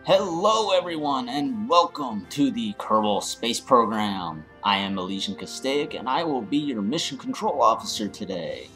Hello everyone and welcome to the Kerbal Space Program. I am Elysian Castaic and I will be your Mission Control Officer today.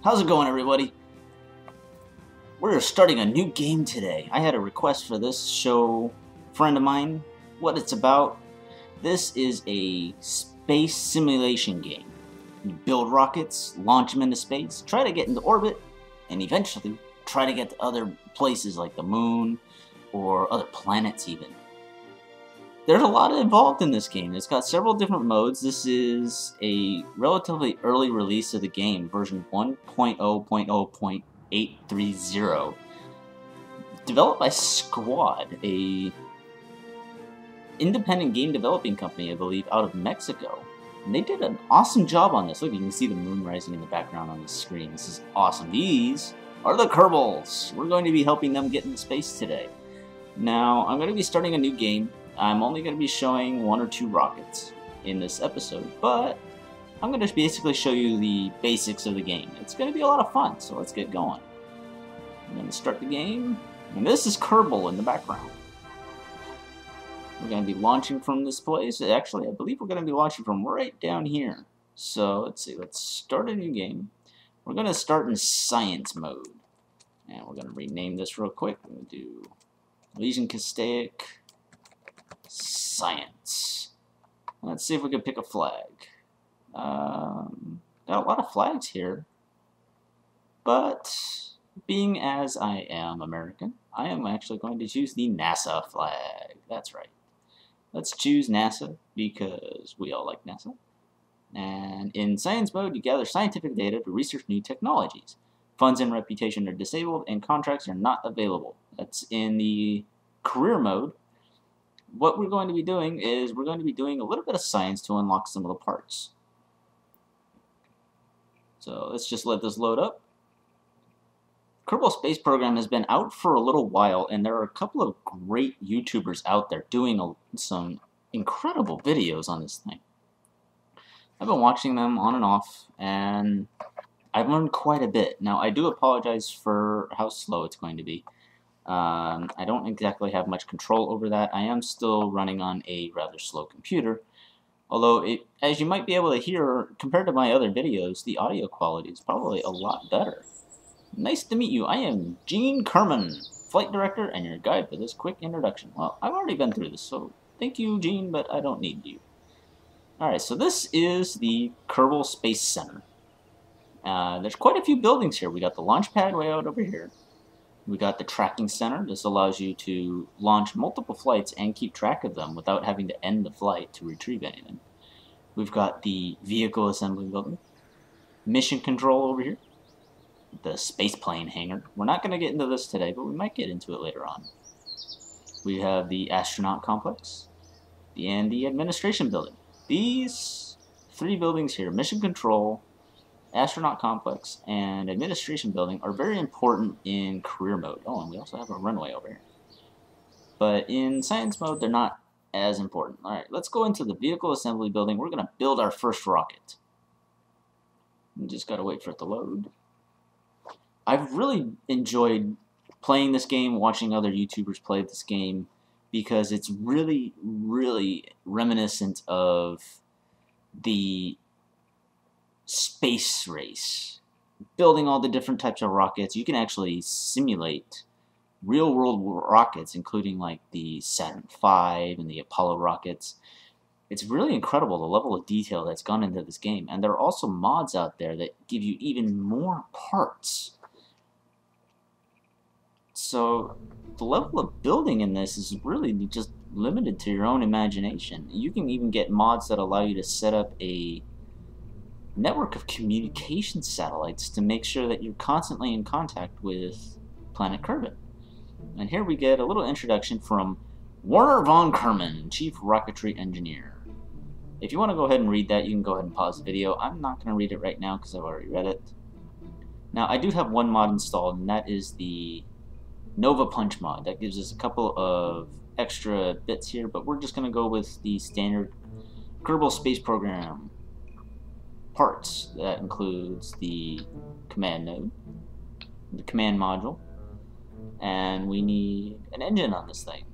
How's it going everybody? We're starting a new game today. I had a request for this, show a friend of mine what it's about. This is a space simulation game. You build rockets, launch them into space, try to get into orbit, and eventually try to get to other places like the moon, or other planets even. There's a lot involved in this game. It's got several different modes. This is a relatively early release of the game, version 1.0.0.830. Developed by Squad, a independent game developing company, I believe, out of Mexico. And they did an awesome job on this. Look, you can see the moon rising in the background on the screen. This is awesome. These are the Kerbals. We're going to be helping them get into space today. Now, I'm going to be starting a new game. I'm only going to be showing one or two rockets in this episode, but I'm going to basically show you the basics of the game. It's going to be a lot of fun, so let's get going. I'm going to start the game, and this is Kerbal in the background. We're going to be launching from this place. Actually, I believe we're going to be launching from right down here. So, let's see, let's start a new game. We're going to start in science mode. And we're going to rename this real quick. We're going to do Elysian Castaic Science. Let's see if we can pick a flag. Got a lot of flags here. But being as I am American, I am actually going to choose the NASA flag. That's right. Let's choose NASA because we all like NASA. And in science mode, you gather scientific data to research new technologies. Funds and reputation are disabled, and contracts are not available. That's in the career mode. What we're going to be doing is we're going to be doing a little bit of science to unlock some of the parts. So let's just let this load up. Kerbal Space Program has been out for a little while, and there are a couple of great YouTubers out there doing some incredible videos on this thing. I've been watching them on and off, and I've learned quite a bit. Now, I do apologize for how slow it's going to be. I don't exactly have much control over that. I am still running on a rather slow computer. Although, as you might be able to hear, compared to my other videos, the audio quality is probably a lot better. Nice to meet you. I am Gene Kerman, Flight Director, and your guide for this quick introduction. Well, I've already been through this, so thank you, Gene, but I don't need you. Alright, so this is the Kerbal Space Center. There's quite a few buildings here. We got the launch pad way out over here. We got the tracking center. This allows you to launch multiple flights and keep track of them without having to end the flight to retrieve anything. We've got the vehicle assembly building. Mission control over here. The space plane hangar. We're not going to get into this today, but we might get into it later on. We have the astronaut complex and the administration building. These three buildings here, mission control, astronaut complex, and administration building, are very important in career mode. Oh, and we also have a runway over here. But in science mode, they're not as important. Alright, let's go into the vehicle assembly building. We're going to build our first rocket. We just got to wait for it to load. I've really enjoyed playing this game, watching other YouTubers play this game, because it's really, really reminiscent of the space race. Building all the different types of rockets, you can actually simulate real-world rockets, including like the Saturn V and the Apollo rockets. It's really incredible the level of detail that's gone into this game, and there are also mods out there that give you even more parts. So the level of building in this is really just limited to your own imagination. You can even get mods that allow you to set up a network of communication satellites to make sure that you're constantly in contact with planet Kerbal. And here we get a little introduction from Werner von Kerman, Chief Rocketry Engineer. If you want to go ahead and read that, you can go ahead and pause the video. I'm not going to read it right now because I've already read it. Now, I do have one mod installed, and that is the Nova Punch mod. That gives us a couple of extra bits here, but we're just going to go with the standard Kerbal Space Program parts. That includes the command node, the command module, And we need an engine on this thing.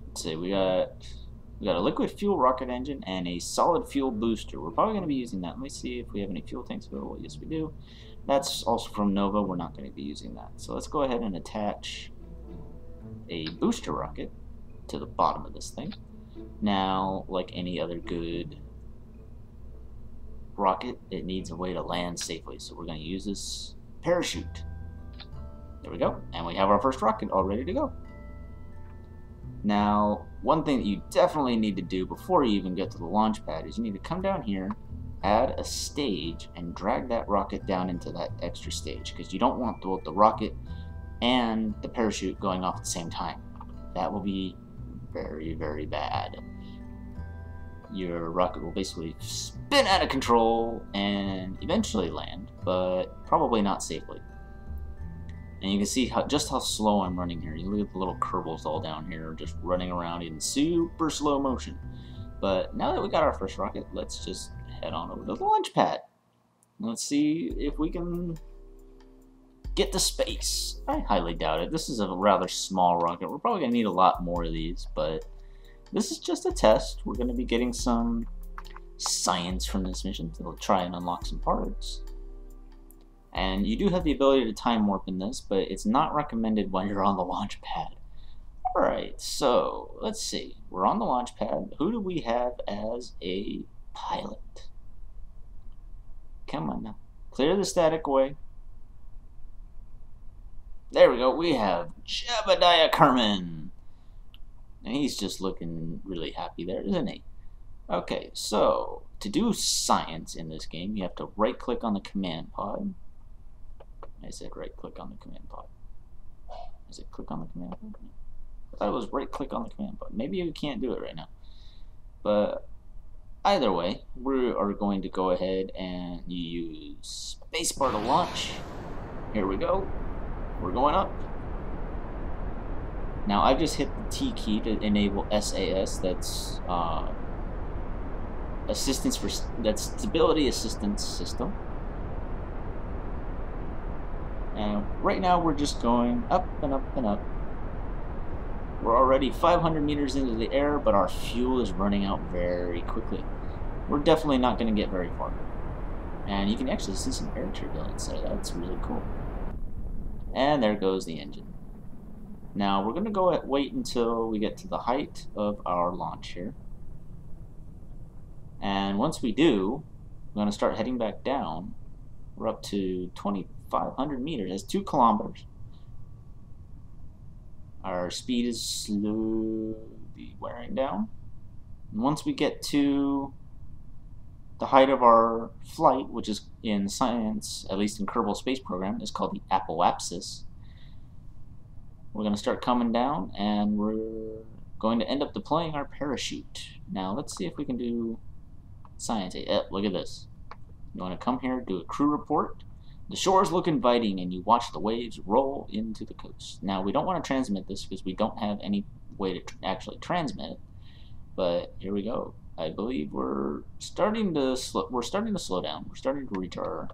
Let's see, we got a liquid fuel rocket engine and a solid fuel booster. We're probably going to be using that. Let me see if we have any fuel tanks available. Yes, we do. That's also from Nova. We're not going to be using that. So let's go ahead and attach a booster rocket to the bottom of this thing. Now, like any other good rocket, it needs a way to land safely. So we're going to use this parachute. There we go. And we have our first rocket all ready to go. Now, one thing that you definitely need to do before you even get to the launch pad is you need to come down here, add a stage, and drag that rocket down into that extra stage, because you don't want both the rocket and the parachute going off at the same time. That will be very, very bad. Your rocket will basically spin out of control and eventually land, but probably not safely. And you can see just how slow I'm running here. You look at the little Kerbals all down here, just running around in super slow motion. But now that we got our first rocket, let's just head on over to the launch pad. Let's see if we can get to space. I highly doubt it. This is a rather small rocket. We're probably going to need a lot more of these, but this is just a test. We're going to be getting some science from this mission to try and unlock some parts. And you do have the ability to time warp in this, but it's not recommended when you're on the launch pad. Alright, so let's see. We're on the launch pad. Who do we have as a pilot? Come on now. Clear the static away. There we go. We have Jebediah Kerman. And he's just looking really happy there, isn't he? Okay, so to do science in this game, you have to right-click on the command pod. I said right-click on the command pod. Is it click on the command pod? I thought it was right-click on the command pod. Maybe you can't do it right now. But either way, we are going to go ahead and use spacebar to launch. Here we go. We're going up. Now I've just hit the T key to enable SAS. That's stability assistance system. And right now we're just going up and up and up. We're already 500 meters into the air, but our fuel is running out very quickly. We're definitely not going to get very far. And you can actually see some air turbulence there. That's really cool. And there goes the engine. Now we're going to wait until we get to the height of our launch here. And once we do, we're going to start heading back down. We're up to 2,500 meters. That's 2 kilometers. Our speed is slowly wearing down. And once we get to the height of our flight, which is in science, at least in Kerbal Space Program, is called the apoapsis. We're going to start coming down, and we're going to end up deploying our parachute. Now, let's see if we can do science. Look at this. You want to come here, do a crew report. The shores look inviting, and you watch the waves roll into the coast. Now, we don't want to transmit this because we don't have any way to actually transmit it. But here we go. I believe we're starting to slow down. We're starting to reach our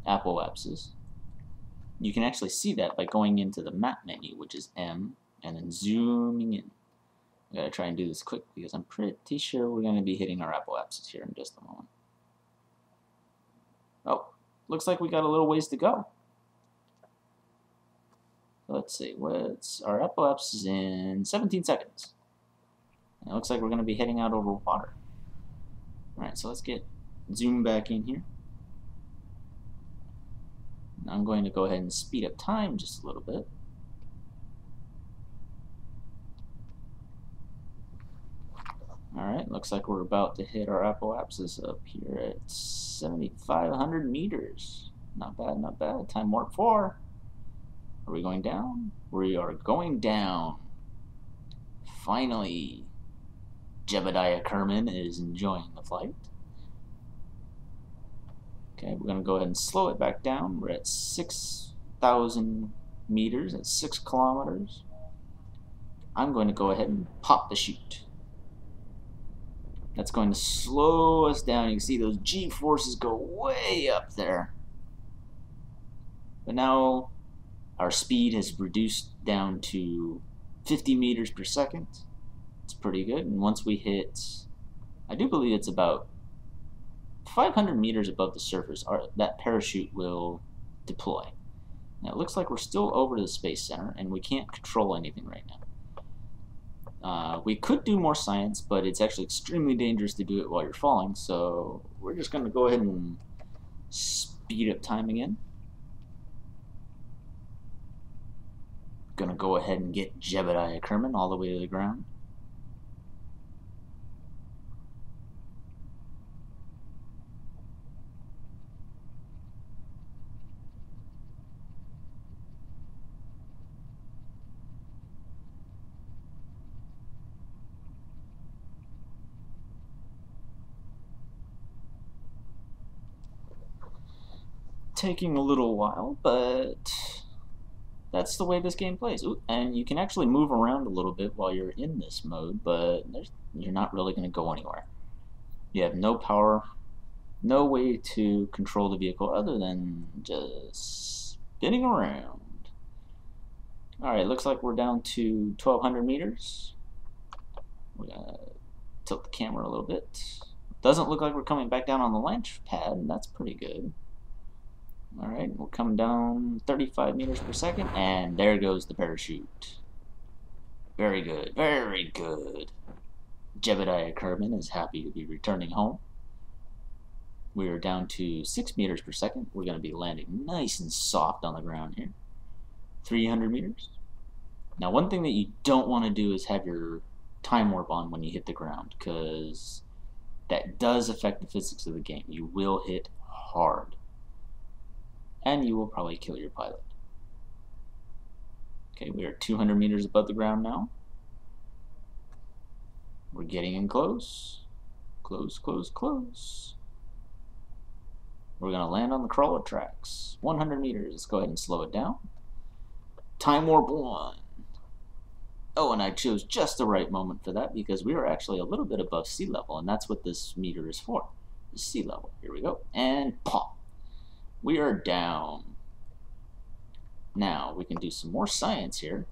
apoapsis. You can actually see that by going into the map menu, which is M, and then zooming in. I gotta try and do this quick because I'm pretty sure we're going to be hitting our apoapsis here in just a moment. Oh, looks like we got a little ways to go. Let's see, what's our apoapsis in 17 seconds. And it looks like we're going to be heading out over water. Alright, so let's get zoom back in here. I'm going to go ahead and speed up time just a little bit. Alright, looks like we're about to hit our apoapsis up here at 7,500 meters. Not bad, not bad. Time warp 4. Are we going down? We are going down. Finally, Jebediah Kerman is enjoying the flight. Okay, we're going to go ahead and slow it back down. We're at 6,000 meters, at 6 kilometers. I'm going to go ahead and pop the chute. That's going to slow us down. You can see those G-forces go way up there. But now Our speed has reduced down to 50 meters per second. It's pretty good. And once we hit, I do believe it's about 500 meters above the surface, that parachute will deploy. Now it looks like we're still over to the Space Center, and we can't control anything right now. We could do more science, but it's actually extremely dangerous to do it while you're falling, so we're just going to go ahead and speed up time again. Going to go ahead and get Jebediah Kerman all the way to the ground. Taking a little while, but that's the way this game plays. Ooh, and you can actually move around a little bit while you're in this mode, but you're not really going to go anywhere. You have no power, no way to control the vehicle other than just spinning around. Alright, looks like we're down to 1,200 meters. We're going to tilt the camera a little bit. Doesn't look like we're coming back down on the launch pad, and that's pretty good. Alright, we'll come down 35 meters per second, and there goes the parachute. Very good, very good. Jebediah Kerman is happy to be returning home. We are down to 6 meters per second. We're going to be landing nice and soft on the ground here. 300 meters. Now, one thing that you don't want to do is have your time warp on when you hit the ground, because that does affect the physics of the game. You will hit hard, and you will probably kill your pilot. Okay, we are 200 meters above the ground now. We're getting in close. Close, close, close. We're going to land on the crawler tracks. 100 meters. Let's go ahead and slow it down. Time warp 1. Oh, and I chose just the right moment for that because we are actually a little bit above sea level, and that's what this meter is for. Is sea level. Here we go. And pop. We are down. Now, we can do some more science here,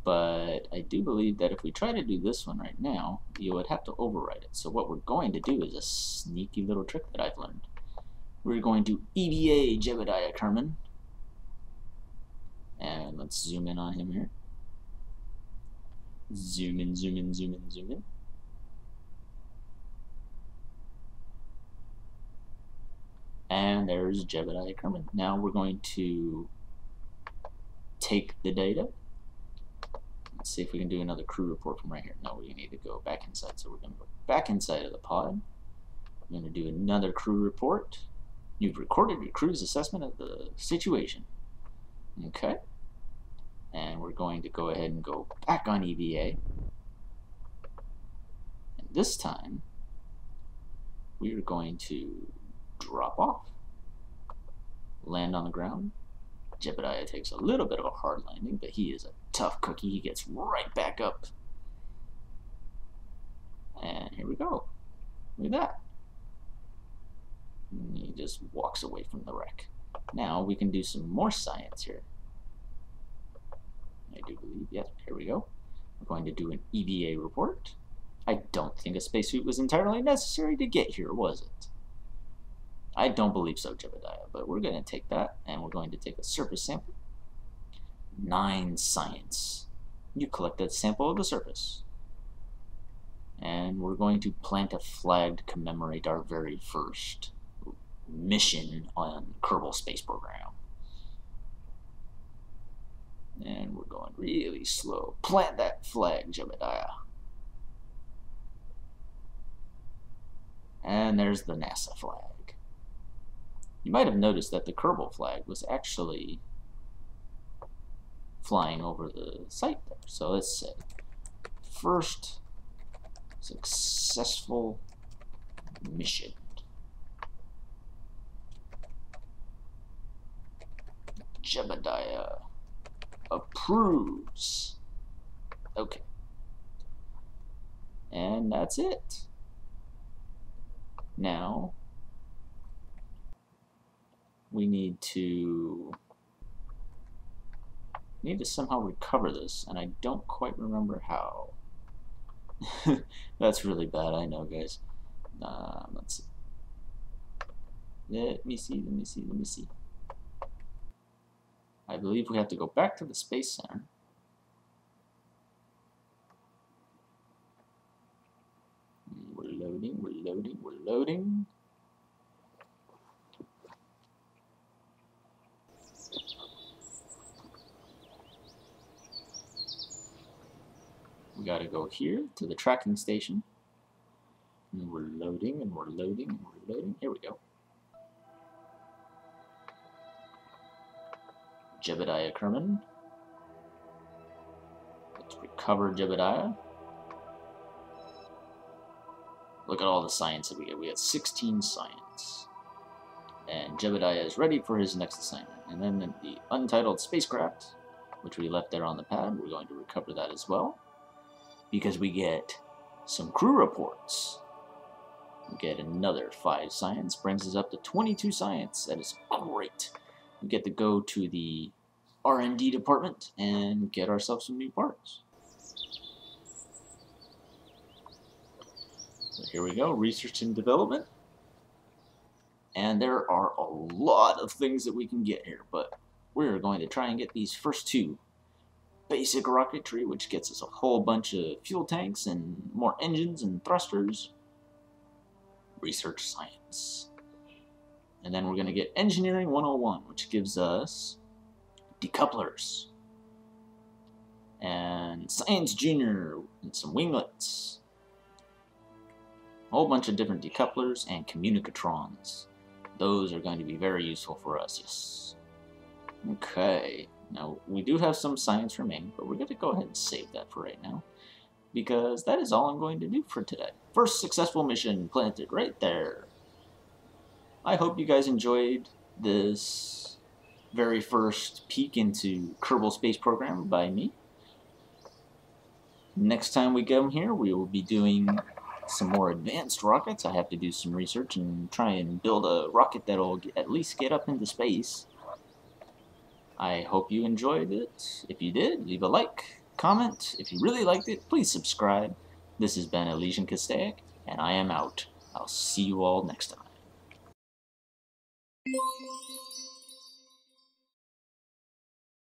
but I do believe that if we try to do this one right now, you would have to override it. So what we're going to do is a sneaky little trick that I've learned. We're going to EVA Jebediah Kerman. And let's zoom in on him here. Zoom in, zoom in, zoom in, zoom in. And there's Jebediah Kerman. Now we're going to take the data. Let's see if we can do another crew report from right here. No, we need to go back inside. So we're going to go back inside of the pod. We're going to do another crew report. You've recorded your crew's assessment of the situation. Okay. And we're going to go ahead and go back on EVA. And this time, we are going to drop off. Land on the ground. Jebediah takes a little bit of a hard landing, but he is a tough cookie. He gets right back up. And here we go. Look at that. And he just walks away from the wreck. Now we can do some more science here. I do believe, yes, here we go. We're going to do an EVA report. I don't think a spacesuit was entirely necessary to get here, was it? I don't believe so, Jebediah, but we're going to take that, and we're going to take a surface sample. 9 science. You collect that sample of the surface. And we're going to plant a flag to commemorate our very first mission on Kerbal Space Program. And we're going really slow. Plant that flag, Jebediah. And there's the NASA flag. You might have noticed that the Kerbal flag was actually flying over the site there. So let's say, first successful mission. Jebediah approves. Okay. And that's it. Now, we need to need to somehow recover this, and I don't quite remember how. That's really bad, I know, guys. Let's see. Let me see. I believe we have to go back to the Space Center. We're loading. We gotta go here to the tracking station. And we're loading. Here we go. Jebediah Kerman. Let's recover Jebediah. Look at all the science that we get. We got 16 science. And Jebediah is ready for his next assignment. And then the untitled spacecraft, which we left there on the pad, we're going to recover that as well. Because we get some crew reports. We get another 5 science, brings us up to 22 science. That is great. We get to go to the R&D department and get ourselves some new parts. So here we go, research and development. And there are a lot of things that we can get here, but we're going to try and get these first 2. Basic rocketry, which gets us a whole bunch of fuel tanks and more engines and thrusters. Research science. And then we're going to get engineering 101, which gives us decouplers. And science junior and some winglets. A whole bunch of different decouplers and communicatrons. Those are going to be very useful for us, yes. Okay. Now, we do have some science remaining, but we're going to go ahead and save that for right now, because that is all I'm going to do for today. First successful mission planted right there. I hope you guys enjoyed this very first peek into Kerbal Space Program by me. Next time we come here, we will be doing some more advanced rockets. I have to do some research and try and build a rocket that'll at least get up into space. I hope you enjoyed it. If you did, leave a like, comment. If you really liked it, please subscribe. This has been Elysian Castaic, and I am out. I'll see you all next time.